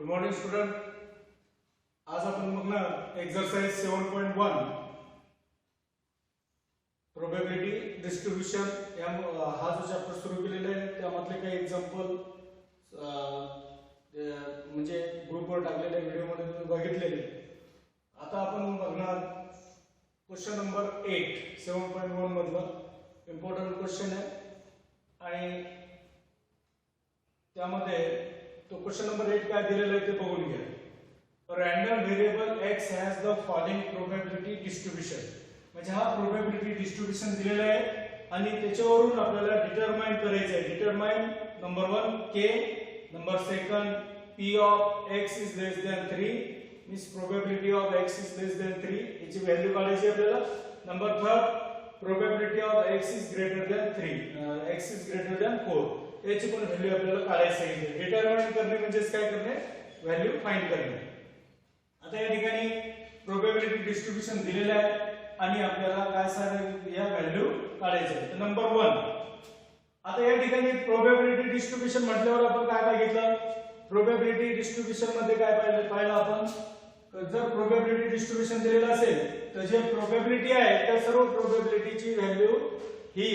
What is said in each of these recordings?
Good morning student. आज आपण बघणार एक्सरसाइज 7.1 प्रोबॅबिलिटी डिस्ट्रीब्यूशन हा जो चॅप्टर सुरू केलेला आहे त्यामधले काही एक्झाम्पल म्हणजे ग्रुपवर टाकलेल्या व्हिडिओमध्ये तुम्ही बघितलेले. आता आपण बघणार क्वेश्चन नंबर 8 7.1 मधला इम्पॉर्टंट क्वेश्चन आहे आणि त्यामध्ये तो क्वेश्चन नंबर 8 काय दिलेला आहे ते बघून घ्या. Random variable x has the following probability distribution. म्हणजे हा प्रोबॅबिलिटी डिस्ट्रीब्यूशन दिलेला आहे आणि त्याच्यावरून आपल्याला डिटरमाइन करायचं आहे. Determine number 1 k, number 2 p of x is less than 3 means probability of x is less than 3 याची व्हॅल्यू काढायची आपल्याला. Number 3 probability of x is greater than 3 x is greater than 4 याची पण व्हॅल्यू आपल्याला काढायची आहे. डिटरमाइन करणे म्हणजे काय करणे, व्हॅल्यू फाइंड करणे. आता या ठिकाणी प्रोबॅबिलिटी डिस्ट्रीब्यूशन दिलेलं आहे आणि आपल्याला काय सांगितलं या व्हॅल्यू काढायचे आहे. तर नंबर 1 आता या ठिकाणी प्रोबॅबिलिटी डिस्ट्रीब्यूशन म्हटल्यावर आपण काय बघितलं, प्रोबॅबिलिटी डिस्ट्रीब्यूशन मध्ये काय पाहिलं आपण, जर प्रोबॅबिलिटी डिस्ट्रीब्यूशन दिलेलं असेल तर जे प्रोबॅबिलिटी आहे त्या सर्व प्रोबॅबिलिटीची व्हॅल्यू ही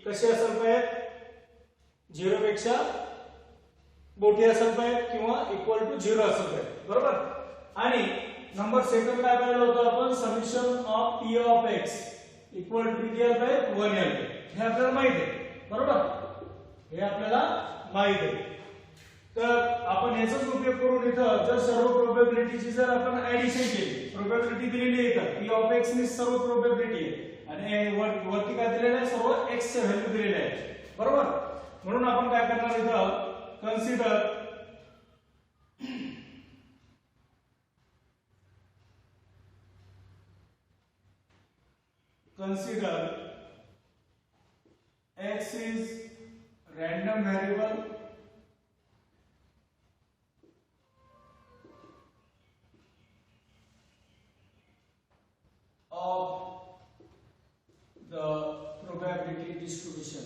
कशी असेल पाहिजे, 0 पेक्षा मोठी असेल पाहिजे किंवा इक्वल टू 0 असेल पाहिजे, बरोबर. आणि नंबर 2 काय पाहिलं होतं आपण, summation of p of x equal to किती आलं पाहिजे, 1 आलं पाहिजे. हे आपल्याला माहित आहे, बरोबर, हे आपल्याला माहित आहे. तर आपण याचाच उपयोग करून इथं जर सर्व प्रोबॅबिलिटीची जर आपण ऍडिशन केली, प्रोबॅबिलिटी दिलेली आहे का p ऑफ x ने सर्व प्रोबॅबिलिटी आहे आणि वरती काय दिलेलं आहे, सर्व x चे व्हॅल्यू दिलेले आहे, बरोबर. म्हणून आपण काय करणार इथं, consider x is random variable of the probability distribution.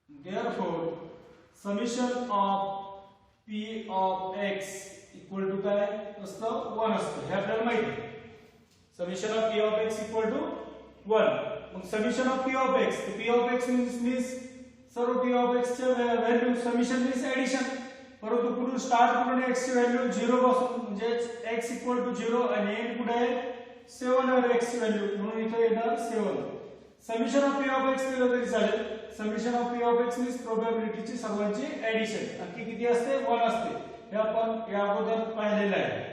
Therefore, summation of p of x equal to काय असतं, 1 असतं. हे आपल्याला माहिती आहे. Summation of p of x equal to 1. मग summation of p of x, p of x means सर्व p of x चे व्हॅल्यू, समेशन मीन्स एडिशन. परंतु पुढे स्टार्ट करून x ची व्हॅल्यू 0 पासून म्हणजे x इक्वल टू 0 आणि एंड कुठे आहे 7 वर x ची व्हॅल्यू, म्हणून इथे येणार 7. Summation of p of x दिलं तरी चालेल. Summation of p of x means प्रोबॅबिलिटीची सर्वांची एडिशन, आणि किती असते, 1 असते. हे आपण या अगोदर पाहिलेलं आहे.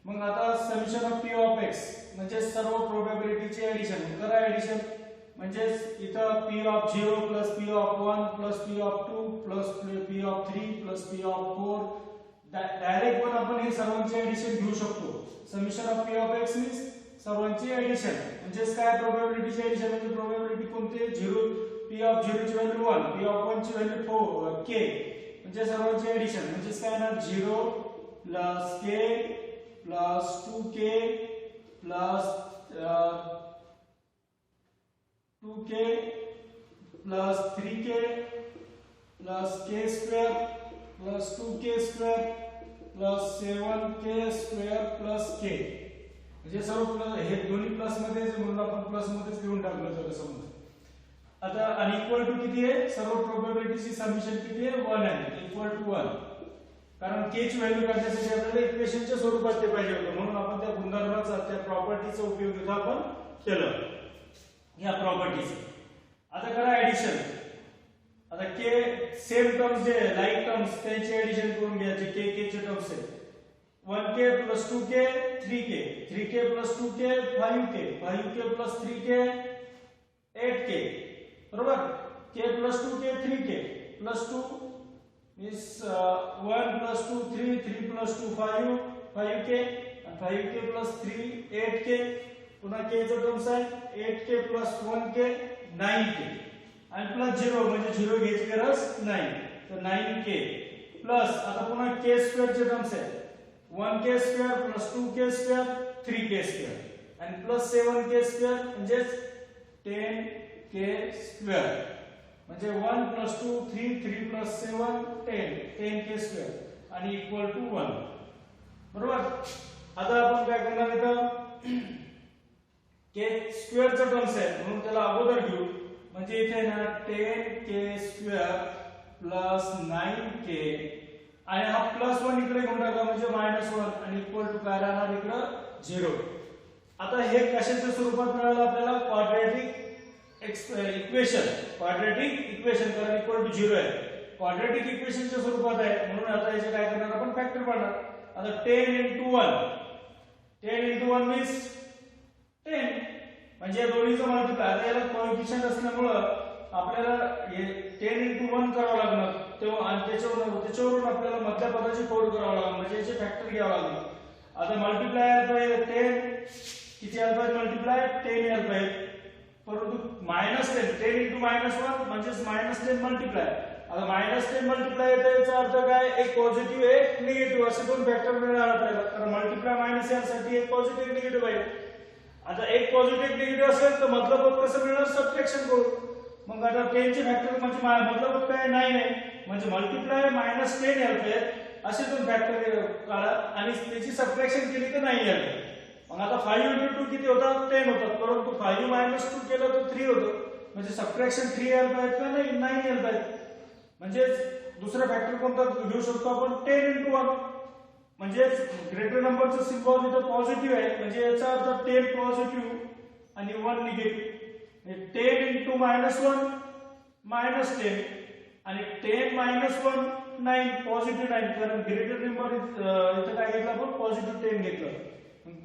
मग आता summation of p of x म्हणजे सर्व प्रोबॅबिलिटीची एडिशन करा. एडिशन म्हणजे इथं p of 0 plus p of 1 plus p of 2 plus p of 3 plus p of 4 direct पण आपण हे सर्वांची एडिशन घेऊ शकतो. Summation of p of x means सर्वांची एडिशन म्हणजे काय, प्रोबॅबिलिटीची एडिशन म्हणजे प्रोबॅबिलिटी कोणते, 0 p ऑफ 0 ची व्हॅल्यू 1, p ऑफ 1 ची व्हॅल्यू 4 k म्हणजे सर्वांची एडिशन म्हणजे काय ना, 0 plus k plus 2k plus 2k plus 3k plus k square plus 2k square plus 7k square plus k म्हणजे सर्व हे दोन्ही प्लस मध्ये म्हणून आपण प्लस मध्येच लिहून टाकलं तर समजा. आता अनइक्वल टू किती आहे, सर्व प्रोबॅबिलिटीची समेशन किती आहे, 1 आहे, इक्वल टू 1. कारण k ची व्हॅल्यू काढण्यासाठी आपल्याला इक्वेशनच्या स्वरूपात ते पाहिजे होतं, म्हणून आपण त्या गुणधर्माचा, त्या प्रॉपर्टीचा उपयोग इथं आपण केलं, या प्रॉपर्टीचा. आता करा एडिशन. आता k सेम टर्म्स जे लाईक टर्म्स त्यांची एडिशन करून घ्यायचे. k चे टर्म्स आहेत 1k plus 2k 3k 3k plus 2k 5k 5k plus 3k 8k, बरोबर. k plus 2k 3k plus 2 means 1 plus 2 3 3 plus 2 5 5k and 5k plus 3 8k. पुन्हा k चा terms आहे 8k plus 1k 9k आणि plus 0 म्हणजे 0 घ्यायची गरज नाही, तर 9k प्लस आता पुन्हा k स्क्वेअर चे टर्म्स आहे 1k square plus 2k square 3k square and plus 7k square म्हणजे 10k स्क्वेअर म्हणजे 1 + 2 3 3 + 7 10 10k स्क्वेअर आणि इक्वल टू 1 बरोबर. आता आपण काय करणार इथं k स्क्वेअरचा टर्म्स आहे म्हणून त्याला अगोदर घेऊ म्हणजे इथे ना 10k स्क्वेअर प्लस 9k आणि हा +1 इकडे घेऊन टाका म्हणजे -1 आणि इक्वल टू काय राहणार इकडे 0. आता हे कशाच्या स्वरूपात मिळालं आपल्याला क्वाड्रॅटिक इक्वेशन कारण इक्वल टू 0 आहे क्वाड्रॅटिक इक्वेशनच्या स्वरूपात आहे म्हणून आता याचे काय करणार आपण फॅक्टर पाडणार. आता 10 * 1 मीन्स 10 म्हणजे या दोन्हीचं मल्टिप्लाय. आता याला कोएफिशिएंट असल्यामुळे आपल्याला 10 * 1 करावं लागणार तेव्हा आणि त्याच्यावरून आपल्याला मधल्या पदाची फोड करावं लागणार म्हणजे याचे फॅक्टर घ्यावं लागणार. आता मल्टिप्लाय आला पाहिजे 10 किती आला पाहिजे मल्टिप्लाय 10 आला पाहिजे परंतु -10 10 * -1 म्हणजे -10 मल्टिप्लाय. आता -10 मल्टिप्लाय येतं याचा अर्थ काय एक पॉझिटिव्ह एक निगेटिव्ह असे दोन फॅक्टर मिळणार आपल्याला कारण मल्टिप्लाय मायनस यासाठी एक पॉझिटिव्ह एक निगेटिव्ह आहे. आता एक पॉझिटिव्ह एक निगेटिव्ह असेल तर मधलं पद कसं मिळणार सबट्रॅक्शन करू. मग आता 10 चे फॅक्टर म्हणजे मधलं पद काय 9 आहे म्हणजे मल्टिप्लाय -10 यायला पाहिजे असे दोन फॅक्टर काढा आणि त्याची सबट्रॅक्शन केली तर 9 यायला. मग आता 5 * 2 किती होतात 10 होतात परंतु 5 - 2 केलं तर 3 होतं म्हणजे सबट्रॅक्शन 3 यायला पाहिजे का नाही 9 यायला पाहिजे. म्हणजे दुसरा फॅक्टर कोणता घेऊ शकतो आपण 10 * 1 म्हणजे ग्रेटर नंबरचं सिम्बॉल इथं पॉझिटिव्ह आहे म्हणजे याचा अर्थ 10 पॉझिटिव्ह आणि 1 निगेटिव्ह. 10 * -1 -10 आणि 10 - 1 9 पॉझिटिव्ह 9 कारण ग्रेटर नंबर इथं काय घेतलं आपण पॉझिटिव्ह 10 घेतलं.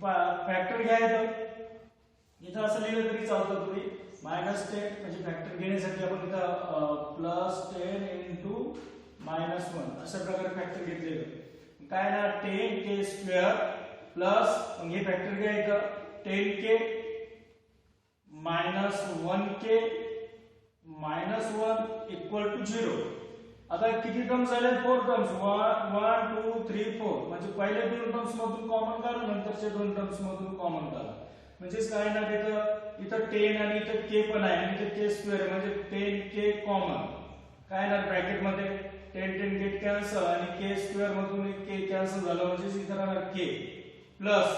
फॅक्टर घ्यायचं इथं असं लिहिलं तरी चालतं तुम्ही -10 म्हणजे फॅक्टर घेण्यासाठी आपण इथं +10 * -1 अशा प्रकारे फॅक्टर घेतलेलं काय ना 10k स्क्वेअर प्लस मग हे फॅक्टर घ्यायचं 10k -1k -1 इक्वल टू 0. आता किती टर्म्स झाले 4 टर्म्स 1 2 3 4 म्हणजे पहिल्या दोन टर्म्स मधून कॉमन काढा नंतरच्या दोन टर्म्स मधून कॉमन काढा म्हणजे काय ना इथं 10 आणि इथं k पण आहे आणि इथं k स्क्वेअर म्हणजे 10k कॉमन काय ना ब्रॅकेट मध्ये 10 10 गेट कॅन्सल आणि k स्क्वेअर मधून k कॅन्सल झालं म्हणजे इथं राहणार k plus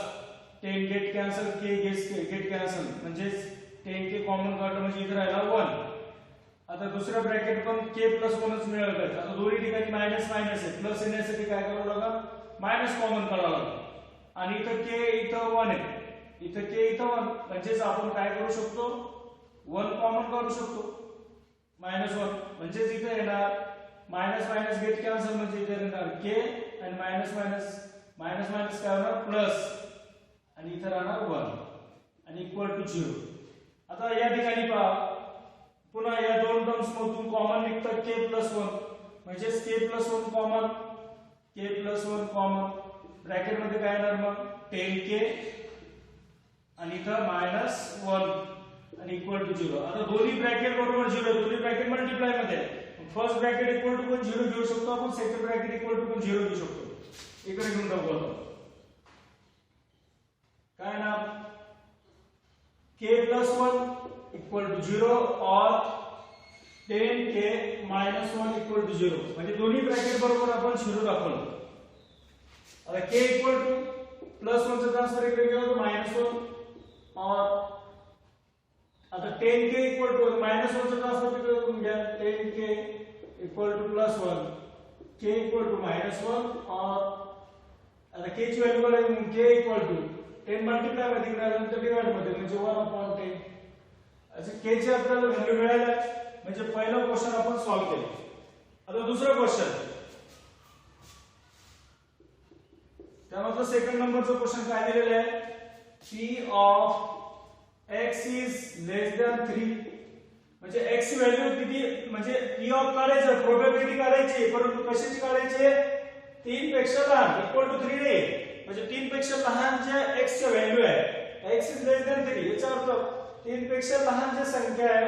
10 get cancel k get cancel म्हणजे 10k कॉमन काढलं म्हणजे इथं राहिला 1. आता दुसरा ब्रॅकेट पण k + 1च मिळालं पाहिजे. आता दोन्ही ठिकाणी मायनस आहे प्लस येण्यासाठी काय करावं लागेल मायनस कॉमन काढावं लागेल आणि इथं k इथं 1 आहे इथं k इथं 1 म्हणजे आपण काय करू शकतो 1 कॉमन काढू शकतो -1 म्हणजे इथे येणार मायनस गेट कॅन्सल म्हणजे इथे येणार k आणि मायनस काय होणार प्लस आणि इथे राहणार 1 आणि इक्वल टू 0. आता या ठिकाणी पहा पुन्हा या दोन टर्म्स मधून कॉमन निघतं k + 1 म्हणजे k + 1 कॉमन ब्रॅकेट मध्ये काय येणार मग 10k आणि इथं -1 आणि इक्वल टू 0. आता दोन्ही ब्रॅकेट बरोबर 0 दोन्ही ब्रॅकेट मल्टिप्लाय मध्ये फर्स्ट ब्रॅकेट इक्वल टू पण 0 घेऊ शकतो आपण सेकंड ब्रॅकेट इक्वल टू पण 0 घेऊ शकतो. इकडे घेऊन टाकू आपण काय ना k + 1 इक्वल टू 0 और 10k - 1 इक्वल टू 0 म्हणजे दोन्ही ब्रॅकेट बरोबर आपण 0 दाखवलं. आता k इक्वल टू +1 चा ट्रान्सफर इकडे केला तर -1 और आता 10k इक्वल टू -1 चा ट्रान्सफर तिकडे करून घ्या 10k equal to +1 k equal to -1 और आता k ची व्हॅल्यू काय k इक्वल टू 10 मल्टिप्लाय मध्ये नंतर डिवाइड मध्ये म्हणजे 1/10. अच्छा k ची आपल्याला व्हॅल्यू मिळाली म्हणजे पहिला क्वेश्चन आपण सॉल्व्ह केला. आता दुसरा क्वेश्चन त्यामध्ये सेकंड नंबरचा क्वेश्चन काय दिलेला आहे p of x is less than 3 म्हणजे x ची व्हॅल्यू किती म्हणजे p ऑफ काढायचं प्रोबॅबिलिटी काढायची परंतु कशाची काढायची 3 पेक्षा लहान इक्वल टू 3 नाही म्हणजे 3 पेक्षा लहान जे x ची व्हॅल्यू आहे x इज लेस दॅन 3 याचा अर्थ 3 पेक्षा लहान जी संख्या आहे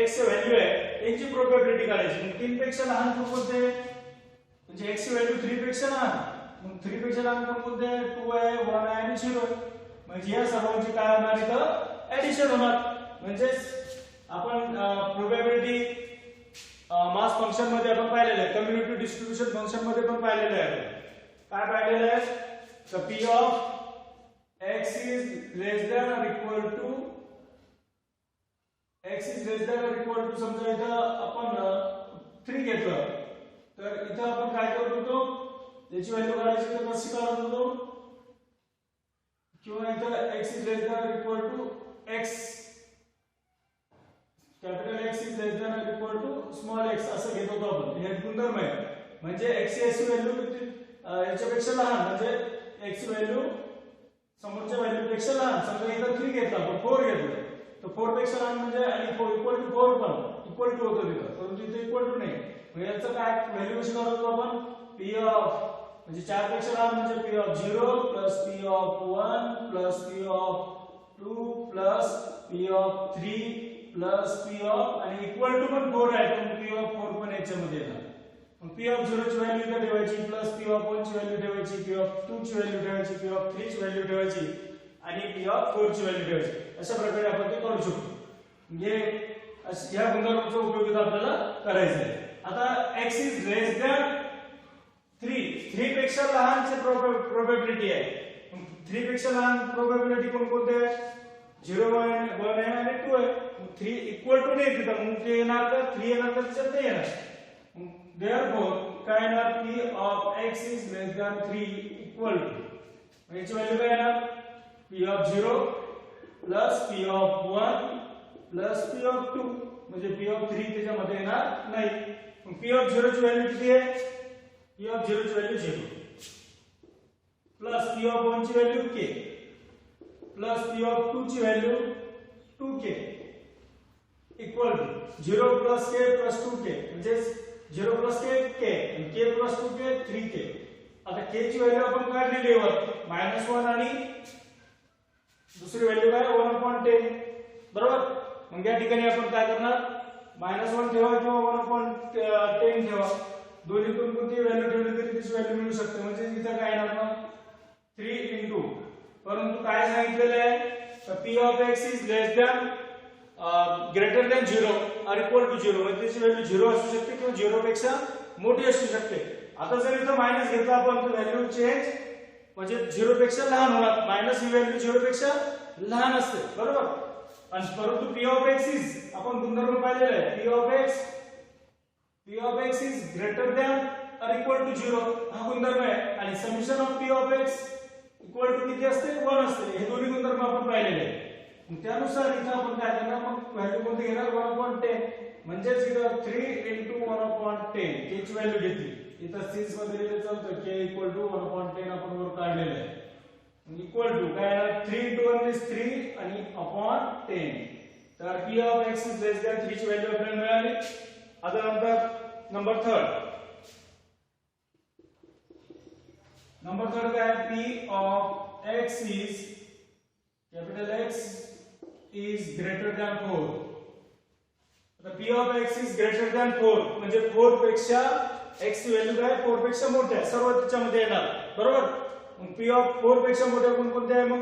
x ची व्हॅल्यू आहे याची प्रोबॅबिलिटी काढायची. 3 पेक्षा लहान कोणते म्हणजे x ची व्हॅल्यू 3 पेक्षा लहान मग 3 पेक्षा लहान कोणते 2 आहे 1 आहे आणि 0 आहे म्हणजे या सर्वांची काय होणार इथं ऍडिशन होणार म्हणजेच आपण प्रोबॅबिलिटी मास फंक्शन मध्ये आपण पाहिलेलं आहे, कम्युनिटी डिस्ट्रीब्यूशन फंक्शन मध्ये पण पाहिलेलं आहे. काय पाहिलेलं आहे? तर p of x is less than or equal to समजा इथं आपण 3 घेतलं, तर इथं आपण काय करत होतो, त्याची व्हॅल्यू काढायची तर कशी काढत होतो, किंवा इथं x is less than or equal to x, capital X is less than or equal to small x असं घेत होतो आपण. हे गुणधर्म आहे. म्हणजे x ची व्हॅल्यू याच्यापेक्षा लहान, म्हणजे x ची व्हॅल्यू समोरच्या व्हॅल्यू पेक्षा लहान. समजा इथं 3 घेतला आपण 4 घेतलं, तर 4 पेक्षा लहान म्हणजे आणि इक्वल टू 4 पण इक्वल टू होतं तिथं, परंतु इथे इक्वल टू नाही. मग याचं काय व्हॅल्यू कशी काढतो आपण, p ऑफ म्हणजे 4 पेक्षा लहान म्हणजे p of 0 plus p of 1 plus p of 2 plus p of 3 plus p of आणि इक्वल टू पण 4 आहे, पण p ऑफ 4 पण याच्यामध्ये येणार. मग p ऑफ 0 ची व्हॅल्यू इथे ठेवायची, प्लस p ऑफ 1 ची व्हॅल्यू ठेवायची, p ऑफ 2 ची व्हॅल्यू ठेवायची, p ऑफ 3 ची व्हॅल्यू ठेवायची आणि p ऑफ 4 ची व्हॅल्यू ठेवायची. अशा प्रकारे आपण ते करू शकतो. म्हणजे या गुणधर्माचा उपयोग आपल्याला करायचा आहे. आता x इज लेस दॅन 3 पेक्षा लहानची प्रोबॅबिलिटी आहे. 3 पेक्षा लहान प्रोबॅबिलिटी कोणकोणते आहे? 0 1 आहे आणि 2 आहे. 3 इक्वल टू नाही तिथं, मग ते येणार का 3 येणार का त्याच्यात नाही येणार. देअरफॉर काय येणार, p of x is less than 3 equal to, याची व्हॅल्यू काय येणार, p of 0 plus p of 1 plus p of 2, म्हणजे p ऑफ 3 त्याच्यामध्ये येणार नाही. मग p ऑफ 0 ची व्हॅल्यू किती आहे, p ऑफ 0 ची व्हॅल्यू 0 प्लस p ऑफ 1 ची value k plus p of 2 ची value 2k equal to 0 plus k plus 2k, म्हणजे 0 प्लस k k आणि k प्लस 2k 3k. आता k ची व्हॅल्यू आपण काढलेली आहे -1 आणि दुसरी व्हॅल्यू काय 1/10, बरोबर. मग या ठिकाणी आपण काय करणार, -1 ठेवा किंवा 1/10 ठेवा, दोन्हीतून कोणती व्हॅल्यू ठेवली तरी त्याची व्हॅल्यू मिळू शकते. म्हणजे इथं काय येणार मग 3 इंटू, परंतु काय सांगितलेलं आहे, p of x is less than greater than 0 और इक्वल टू 0, म्हणजे त्याची व्हॅल्यू 0 असू शकते किंवा 0 पेक्षा मोठी असू शकते. आता जर इथं मायनस घेतला आपण तर व्हॅल्यू चेंज म्हणजे 0 पेक्षा लहान होणार, मायनस ही व्हॅल्यू 0 पेक्षा लहान असते, बरोबर. आणि परंतु p ऑफ x इज आपण गुणधर्म पाहिलेला आहे, p of x is greater than or equal to 0 हा गुणधर्म आहे. आणि summation of p of x equal to किती असते, 1 असते. हे दोन्ही गुणधर्म आपण पाहिलेले आहे. त्यानुसार इथं आपण काय करणार, मग व्हॅल्यू कोणती घेणार, 1/10, म्हणजेच इथं 3 इंटू 1/10 k ची व्हॅल्यू घेतली. इथं सीरीज मध्ये लिहिलं चालतं k इक्वल टू 1/10 आपण वर काढलेलं आहे. इक्वल टू काय येणार, 3 इंटू 1 इज 3 आणि अपॉन 10. तर p of x is less than 3 ची व्हॅल्यू आपल्याला मिळाली. आता नंबर 3 काय, p of x is capital X is greater than 4. आता p of x is greater than 4 म्हणजे 4 पेक्षा x ची व्हॅल्यू काय 4 पेक्षा मोठी आहे, सर्व त्याच्यामध्ये येणार, बरोबर. मग p of 4 पेक्षा मोठे कोणते आहे, मग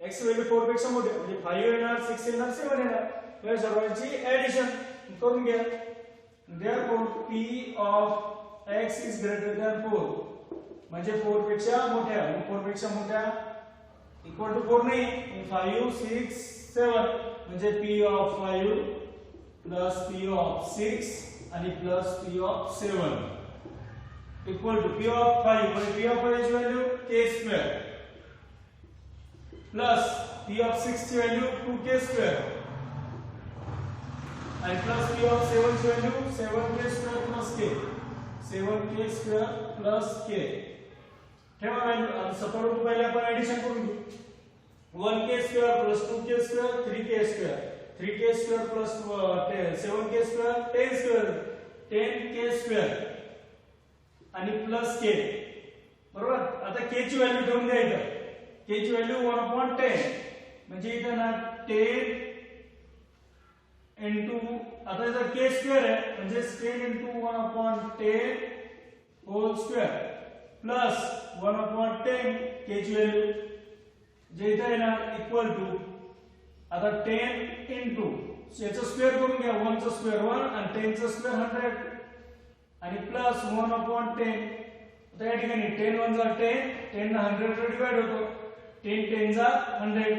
x ची व्हॅल्यू 4 पेक्षा मोठी म्हणजे 5 येणार, 6 येणार, 7 येणार. या सर्वांची ऍडिशन करून घ्या. therefore p of x is greater than 4 म्हणजे 4 पेक्षा मोठ्या, मग 4 पेक्षा मोठ्या इक्वल टू 4 नाही, 5 6 7 म्हणजे p of 5 plus p of 6 आणि plus p of 7 equal to p of 5 म्हणजे p ऑफ 5 ची value k square plus p of 6 ची व्हॅल्यू 2k स्क्वेअर आणि प्लस p ऑफ 7 ची value 7k square plus k 7k square plus k. ठेवा value आणि support पहिले आपण addition करून घेऊ. 1k square plus 2k square 3k square 3k square plus 7k square 10 square 10k square आणि plus k, बरोबर. आता k ची व्हॅल्यू ठेवून द्या. इथं k ची व्हॅल्यू 1/10 म्हणजे इथं ना 10 इंटू आता इथं k स्क्वेअर आहे म्हणजे 10 into 1/10 whole square plus 1/10 k ची व्हॅल्यू जे इथं येणार इक्वल टू आता 10 इंटू याचं स्क्वेअर करून घ्या, 1 चा स्क्वेअर 1 आणि 10 चा स्क्वेअर 100 आणि प्लस 1/10. आता या ठिकाणी 10 1 जा 10, 10 ना 100 ला डिवाइड होतो, 10 10 जा 100.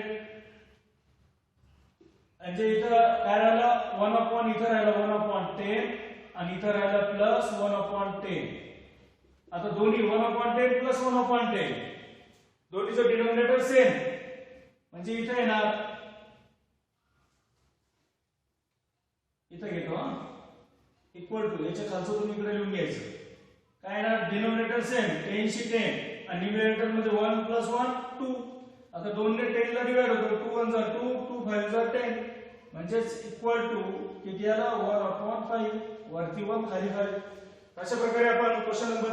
म्हणजे इथं काय राहिलं 1/, इथं राहिलं 1/10 आणि इथं राहिलं प्लस 1/10. आता दोन्ही 1/10 प्लस 1/10 दोन्हीचं डिनॉमिनेटर सेम, म्हणजे इथं येणार, इथं घेतो इक्वल टू, याच्या खालचं तुम्ही इकडे लिहून घ्यायचं. काय येणार डिनॉमिनेटर सेम 10 शी 10 आणि न्यूमरेटर मध्ये 1 प्लस 1 2. आता 2 ने 10 ला डिवाइड होतो, 2 1 जा 2, 2 5 जा 10, म्हणजे इक्वल टू किती आला 1/5, वरती 1 खाली 5. अशा प्रकारे आपण क्वेश्चन नंबर